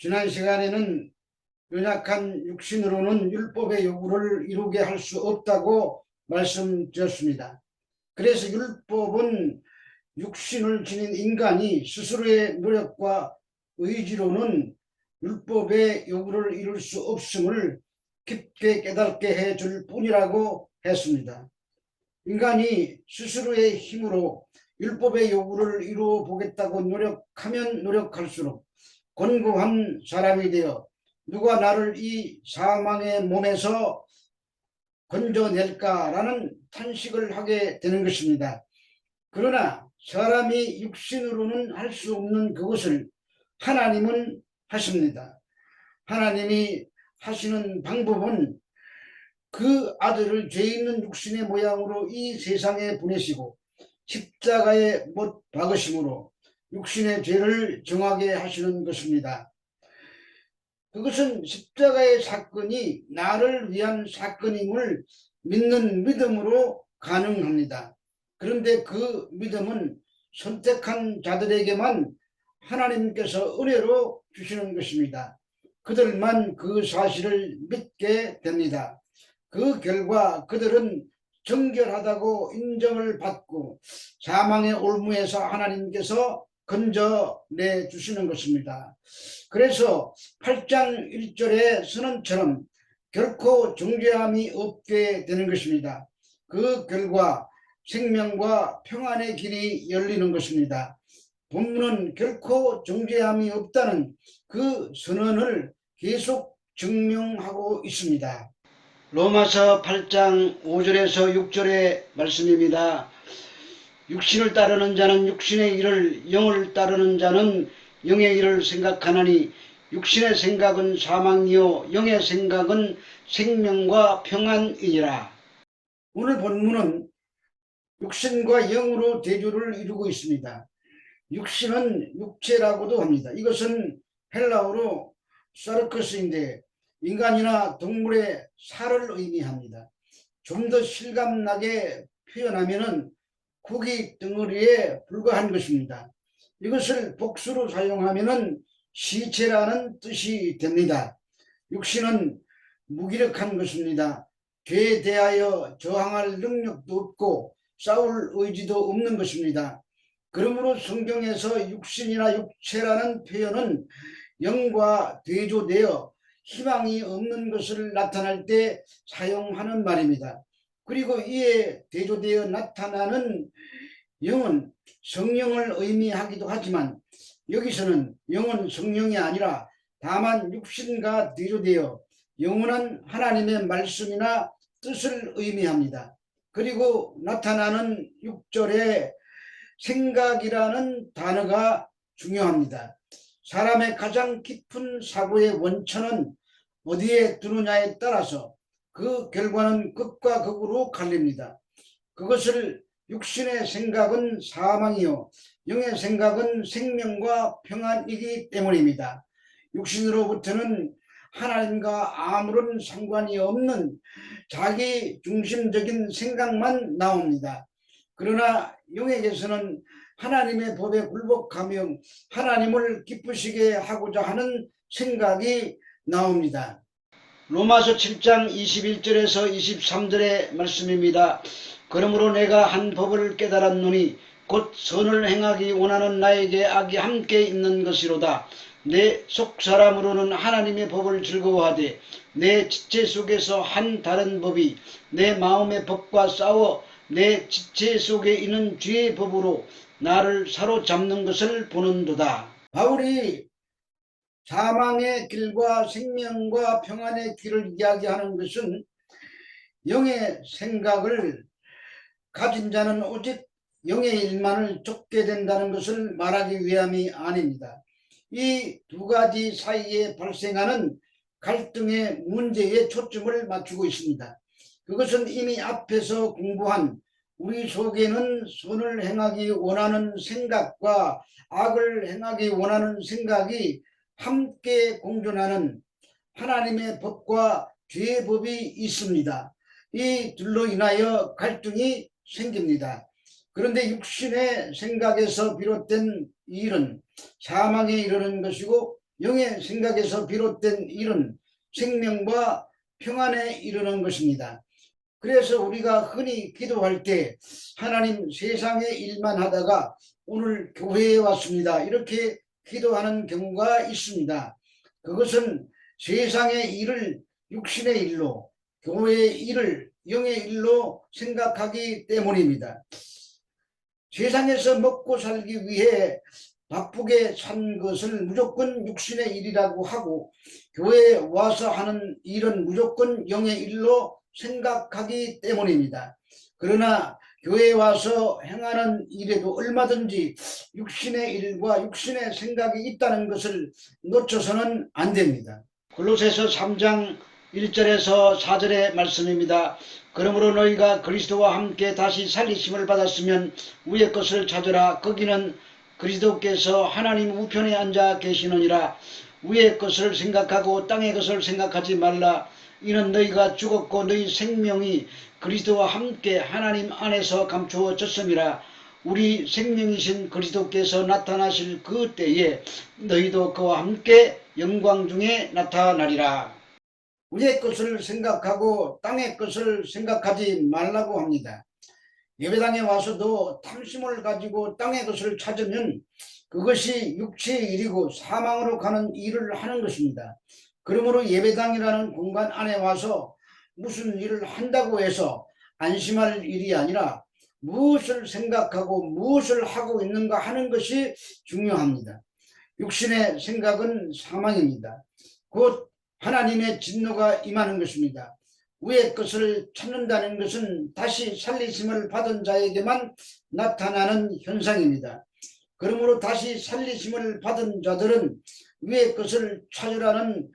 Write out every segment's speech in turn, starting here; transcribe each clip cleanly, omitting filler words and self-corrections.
지난 시간에는 연약한 육신으로는 율법의 요구를 이루게 할 수 없다고 말씀드렸습니다. 그래서 율법은 육신을 지닌 인간이 스스로의 노력과 의지로는 율법의 요구를 이룰 수 없음을 깊게 깨닫게 해줄 뿐이라고 했습니다. 인간이 스스로의 힘으로 율법의 요구를 이루어 보겠다고 노력하면 노력할수록 곤고한 사람이 되어 누가 나를 이 사망의 몸에서 건져낼까라는 탄식을 하게 되는 것입니다. 그러나 사람이 육신으로는 할 수 없는 그것을 하나님은 하십니다. 하나님이 하시는 방법은 그 아들을 죄 있는 육신의 모양으로 이 세상에 보내시고 십자가에 못 박으심으로 육신의 죄를 정하게 하시는 것입니다. 그것은 십자가의 사건이 나를 위한 사건임을 믿는 믿음으로 가능합니다. 그런데 그 믿음은 선택한 자들에게만 하나님께서 은혜로 주시는 것입니다. 그들만 그 사실을 믿게 됩니다. 그 결과 그들은 정결하다고 인정을 받고 사망의 올무에서 하나님께서 건져내 주시는 것입니다. 그래서 8장 1절의 선언처럼 결코 정죄함이 없게 되는 것입니다. 그 결과 생명과 평안의 길이 열리는 것입니다. 본문은 결코 정죄함이 없다는 그 선언을 계속 증명하고 있습니다. 로마서 8장 5절에서 6절의 말씀입니다. 육신을 따르는 자는 육신의 일을, 영을 따르는 자는 영의 일을 생각하나니 육신의 생각은 사망이요 영의 생각은 생명과 평안이니라. 오늘 본문은 육신과 영으로 대조를 이루고 있습니다. 육신은 육체라고도 합니다. 이것은 헬라어로 사르커스인데 인간이나 동물의 살을 의미합니다. 좀 더 실감나게 표현하면은 고기 덩어리에 불과한 것입니다. 이것을 복수로 사용하면은 시체라는 뜻이 됩니다. 육신은 무기력한 것입니다. 죄에 대하여 저항할 능력도 없고 싸울 의지도 없는 것입니다. 그러므로 성경에서 육신이나 육체라는 표현은 영과 대조되어 희망이 없는 것을 나타낼 때 사용하는 말입니다. 그리고 이에 대조되어 나타나는 영은 성령을 의미하기도 하지만 여기서는 영은 성령이 아니라 다만 육신과 대조되어 영원한 하나님의 말씀이나 뜻을 의미합니다. 그리고 나타나는 6절에 생각이라는 단어가 중요합니다. 사람의 가장 깊은 사고의 원천은 어디에 두느냐에 따라서 그 결과는 극과 극으로 갈립니다. 그것을 육신의 생각은 사망이요 영의 생각은 생명과 평안이기 때문입니다. 육신으로부터는 하나님과 아무런 상관이 없는 자기 중심적인 생각만 나옵니다. 그러나 영에게서는 하나님의 법에 굴복하며 하나님을 기쁘시게 하고자 하는 생각이 나옵니다. 로마서 7장 21절에서 23절의 말씀입니다. 그러므로 내가 한 법을 깨달았노니 곧 선을 행하기 원하는 나에게 악이 함께 있는 것이로다. 내 속사람으로는 하나님의 법을 즐거워하되 내 지체 속에서 한 다른 법이 내 마음의 법과 싸워 내 지체 속에 있는 죄의 법으로 나를 사로잡는 것을 보는도다. 바울이 사망의 길과 생명과 평안의 길을 이야기하는 것은 영의 생각을 가진 자는 오직 영의 일만을 쫓게 된다는 것을 말하기 위함이 아닙니다. 이 두 가지 사이에 발생하는 갈등의 문제에 초점을 맞추고 있습니다. 그것은 이미 앞에서 공부한 우리 속에는 선을 행하기 원하는 생각과 악을 행하기 원하는 생각이 함께 공존하는 하나님의 법과 죄의 법이 있습니다. 이 둘로 인하여 갈등이 생깁니다. 그런데 육신의 생각에서 비롯된 이 일은 사망에 이르는 것이고 영의 생각에서 비롯된 일은 생명과 평안에 이르는 것입니다. 그래서 우리가 흔히 기도할 때 하나님 세상의 일만 하다가 오늘 교회에 왔습니다, 이렇게 기도하는 경우가 있습니다. 그것은 세상의 일을 육신의 일로, 교회의 일을 영의 일로 생각하기 때문입니다. 세상에서 먹고 살기 위해 바쁘게 산 것을 무조건 육신의 일이라고 하고, 교회에 와서 하는 일은 무조건 영의 일로 생각하기 때문입니다. 그러나 교회에 와서 행하는 일에도 얼마든지 육신의 일과 육신의 생각이 있다는 것을 놓쳐서는 안 됩니다. 골로새서 3장 1절에서 4절의 말씀입니다. 그러므로 너희가 그리스도와 함께 다시 살리심을 받았으면 위의 것을 찾으라. 거기는 그리스도께서 하나님 우편에 앉아 계시느니라. 위의 것을 생각하고 땅의 것을 생각하지 말라. 이는 너희가 죽었고 너희 생명이 그리스도와 함께 하나님 안에서 감추어졌음이라. 우리 생명이신 그리스도께서 나타나실 그 때에 너희도 그와 함께 영광 중에 나타나리라. 위의 것을 생각하고 땅의 것을 생각하지 말라고 합니다. 예배당에 와서도 탐심을 가지고 땅의 것을 찾으면 그것이 육체의 일이고 사망으로 가는 일을 하는 것입니다. 그러므로 예배당이라는 공간 안에 와서 무슨 일을 한다고 해서 안심할 일이 아니라 무엇을 생각하고 무엇을 하고 있는가 하는 것이 중요합니다. 육신의 생각은 사망입니다. 곧 하나님의 진노가 임하는 것입니다. 위의 것을 찾는다는 것은 다시 살리심을 받은 자에게만 나타나는 현상입니다. 그러므로 다시 살리심을 받은 자들은 위의 것을 찾으라는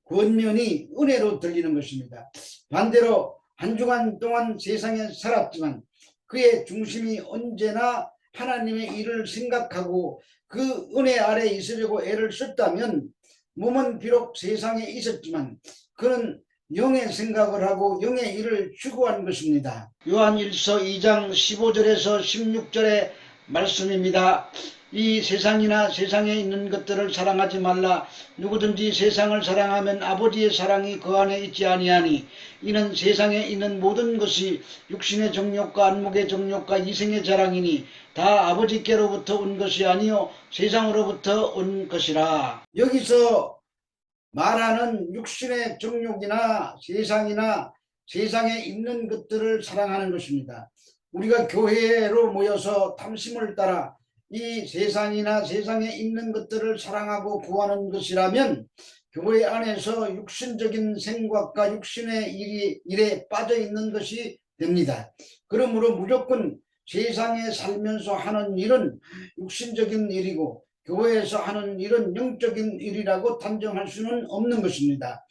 권면이 은혜로 들리는 것입니다. 반대로 한 주간 동안 세상에 살았지만 그의 중심이 언제나 하나님의 일을 생각하고 그 은혜 아래 있으려고 애를 썼다면 몸은 비록 세상에 있었지만 그는 영의 생각을 하고 영의 일을 추구한 것입니다. 요한 1서 2장 15절에서 16절의 말씀입니다. 이 세상이나 세상에 있는 것들을 사랑하지 말라. 누구든지 세상을 사랑하면 아버지의 사랑이 그 안에 있지 아니하니 이는 세상에 있는 모든 것이 육신의 정욕과 안목의 정욕과 이생의 자랑이니 다 아버지께로부터 온 것이 아니요 세상으로부터 온 것이라. 여기서 말하는 육신의 정욕이나 세상이나 세상에 있는 것들을 사랑하는 것입니다. 우리가 교회로 모여서 탐심을 따라 이 세상이나 세상에 있는 것들을 사랑하고 구하는 것이라면 교회 안에서 육신적인 생각과 육신의 일에 빠져 있는 것이 됩니다. 그러므로 무조건 세상에 살면서 하는 일은 육신적인 일이고 교회에서 하는 일은 영적인 일이라고 단정할 수는 없는 것입니다.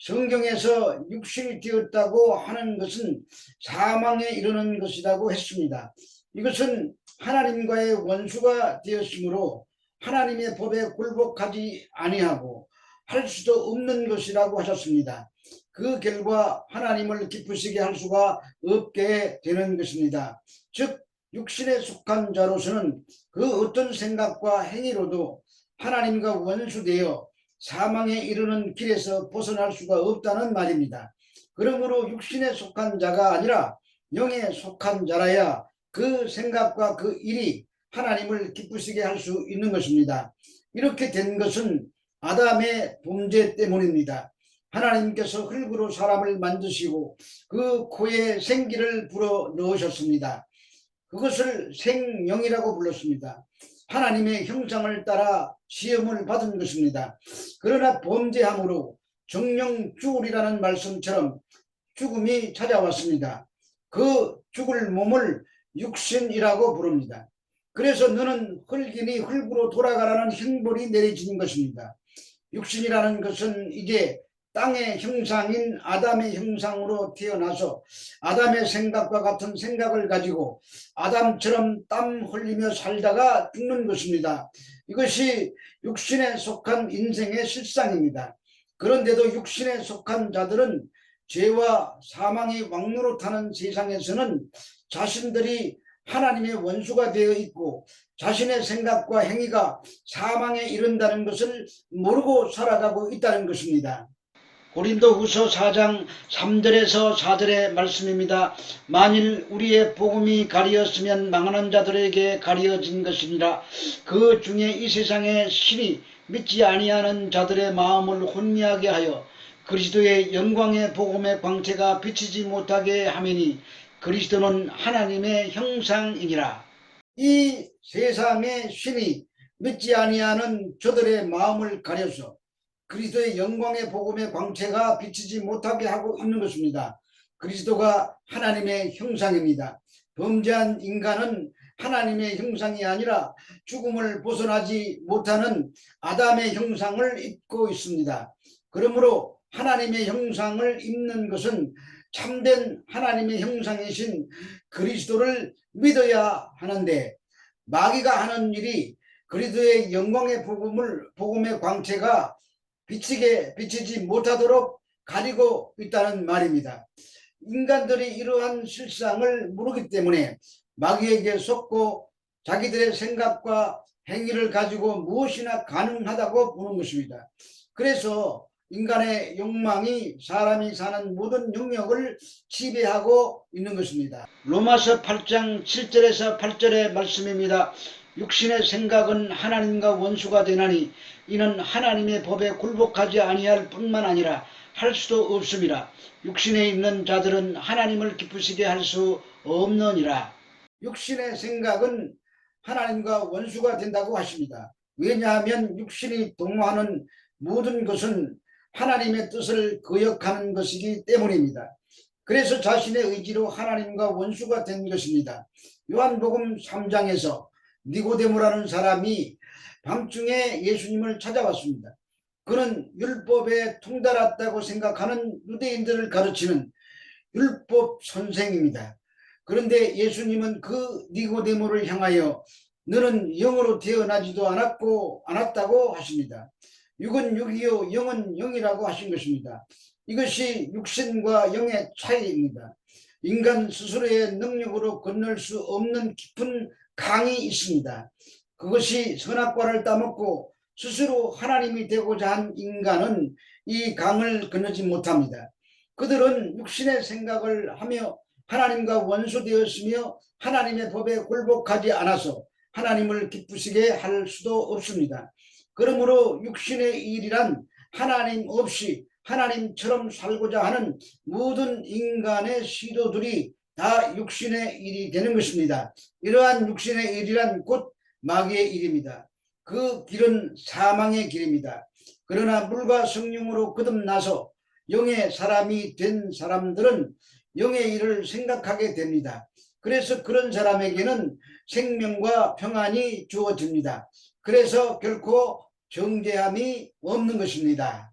성경에서 육신이 되었다고 하는 것은 사망에 이르는 것이라고 했습니다. 이것은 하나님과의 원수가 되었으므로 하나님의 법에 굴복하지 아니하고 할 수도 없는 것이라고 하셨습니다. 그 결과 하나님을 기쁘시게 할 수가 없게 되는 것입니다. 즉 육신에 속한 자로서는 그 어떤 생각과 행위로도 하나님과 원수되어 사망에 이르는 길에서 벗어날 수가 없다는 말입니다. 그러므로 육신에 속한 자가 아니라 영에 속한 자라야 그 생각과 그 일이 하나님을 기쁘시게 할 수 있는 것입니다. 이렇게 된 것은 아담의 범죄 때문입니다. 하나님께서 흙으로 사람을 만드시고 그 코에 생기를 불어 넣으셨습니다. 그것을 생명이라고 불렀습니다. 하나님의 형상을 따라 시험을 받은 것입니다. 그러나 범죄함으로 정령 죽으리라는 말씀처럼 죽음이 찾아왔습니다. 그 죽을 몸을 육신이라고 부릅니다. 그래서 너는 흙이니 흙으로 돌아가라는 형벌이 내려지는 것입니다. 육신이라는 것은 이제 땅의 형상인 아담의 형상으로 태어나서 아담의 생각과 같은 생각을 가지고 아담처럼 땀 흘리며 살다가 죽는 것입니다. 이것이 육신에 속한 인생의 실상입니다. 그런데도 육신에 속한 자들은 죄와 사망이 왕노릇하는 세상에서는 자신들이 하나님의 원수가 되어 있고 자신의 생각과 행위가 사망에 이른다는 것을 모르고 살아가고 있다는 것입니다. 고린도후서 4장 3절에서 4절의 말씀입니다. 만일 우리의 복음이 가리었으면 망하는 자들에게 가리어진 것이니라. 그 중에 이 세상의 신이 믿지 아니하는 자들의 마음을 혼미하게 하여 그리스도의 영광의 복음의 광채가 비치지 못하게 하매니 그리스도는 하나님의 형상이니라. 이 세상의 신이 믿지 아니하는 저들의 마음을 가려서 그리스도의 영광의 복음의 광채가 비치지 못하게 하고 있는 것입니다. 그리스도가 하나님의 형상입니다. 범죄한 인간은 하나님의 형상이 아니라 죽음을 벗어나지 못하는 아담의 형상을 입고 있습니다. 그러므로 하나님의 형상을 입는 것은 참된 하나님의 형상이신 그리스도를 믿어야 하는데 마귀가 하는 일이 그리스도의 영광의 복음의 광채가 비치지 못하도록 가리고 있다는 말입니다. 인간들이 이러한 실상을 모르기 때문에 마귀에게 속고 자기들의 생각과 행위를 가지고 무엇이나 가능하다고 보는 것입니다. 그래서 인간의 욕망이 사람이 사는 모든 영역을 지배하고 있는 것입니다. 로마서 8장 7절에서 8절의 말씀입니다. 육신의 생각은 하나님과 원수가 되나니 이는 하나님의 법에 굴복하지 아니할 뿐만 아니라 할 수도 없음이라. 육신에 있는 자들은 하나님을 기쁘시게 할 수 없느니라. 육신의 생각은 하나님과 원수가 된다고 하십니다. 왜냐하면 육신이 동무하는 모든 것은 하나님의 뜻을 거역하는 것이기 때문입니다. 그래서 자신의 의지로 하나님과 원수가 된 것입니다. 요한복음 3장에서 니고데모라는 사람이 밤중에 예수님을 찾아왔습니다. 그는 율법에 통달했다고 생각하는 유대인들을 가르치는 율법 선생입니다. 그런데 예수님은 그 니고데모를 향하여 너는 영으로 태어나지도 않았다고 하십니다. 육은 육이요 영은 영이라고 하신 것입니다. 이것이 육신과 영의 차이입니다. 인간 스스로의 능력으로 건널 수 없는 깊은 강이 있습니다. 그것이 선악과를 따먹고 스스로 하나님이 되고자 한 인간은 이 강을 건너지 못합니다. 그들은 육신의 생각을 하며 하나님과 원수되었으며 하나님의 법에 굴복하지 않아서 하나님을 기쁘시게 할 수도 없습니다. 그러므로 육신의 일이란 하나님 없이 하나님처럼 살고자 하는 모든 인간의 시도들이 다 육신의 일이 되는 것입니다. 이러한 육신의 일이란 곧 마귀의 일입니다. 그 길은 사망의 길입니다. 그러나 물과 성령으로 거듭나서 영의 사람이 된 사람들은 영의 일을 생각하게 됩니다. 그래서 그런 사람에게는 생명과 평안이 주어집니다. 그래서 결코 정죄함이 없는 것입니다.